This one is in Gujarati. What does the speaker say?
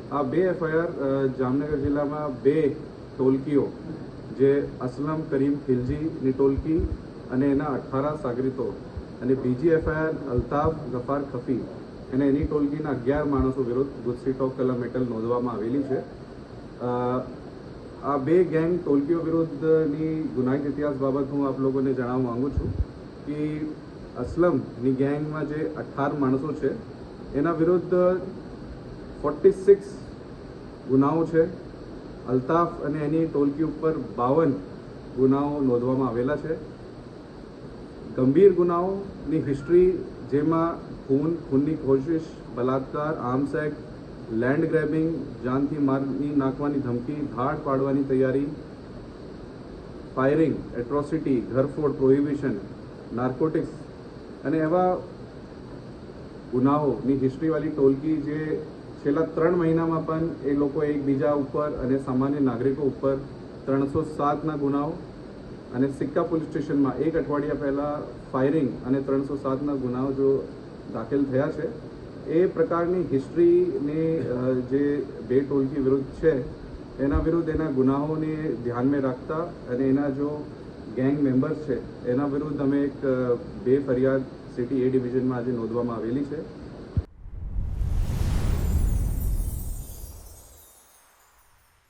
આ બે એફઆઈઆર જામનગર જિલ્લામાં બે ટોલકીઓ જે અસલમ કરીમ ખિલજીની ટોલકી અને એના 18 સાગરીતો અને બીજી એફઆઈઆર અલ્તાફ ગફાર ખફી અને એની ટોલકીના 11 માણસો વિરુદ્ધ ગુજસી ટોક કલમ હેઠળ નોંધવામાં આવેલી છે. આ બે ગેંગ ટોલકીઓ વિરુદ્ધની ગુનાહિત ઇતિહાસ બાબત હું આપ લોકોને જણાવવા માંગુ છું કે અસલમની ગેંગમાં જે 18 માણસો છે એના વિરુદ્ધ 46 ગુનાઓ છે. અલ્તાફ અને એની ટોલકી ઉપર 52 ગુનાઓ નોંધવામાં આવેલા છે. ગંભીર ગુનાઓની હિસ્ટ્રી જેમાં ખૂનની કોશિશ, બલાત્કાર, આર્મ્સ એક્ટ, લેન્ડ ગ્રેબિંગ, જાનથી મારી નાખવાની ધમકી, ધાડ પાડવાની તૈયારી, ફાયરિંગ, એટ્રોસિટી, ઘરફોડ, પ્રોહિબિશન, નાર્કોટિક્સ અને એવા ગુનાઓની હિસ્ટ્રીવાળી ટોલકી જે છેલ્લા 3 મહિનામાં પણ એ લોકો એકબીજા ઉપર અને સામાન્ય નાગરિકો ઉપર 307ના ગુનાઓ અને સિક્કા પોલીસ સ્ટેશનમાં 1 અઠવાડિયા પહેલાં ફાયરિંગ અને 307ના ગુનાઓ જો દાખલ થયા છે. એ પ્રકારની હિસ્ટ્રીને જે બે ટોલકી વિરુદ્ધ છે એના વિરુદ્ધ એના ગુનાઓને ધ્યાનમાં રાખતા અને એના જો ગેંગ મેમ્બર્સ છે એના વિરુદ્ધ અમે એક બે ફરિયાદ સિટી એ ડિવિઝનમાં આજે નોંધવામાં આવેલી છે.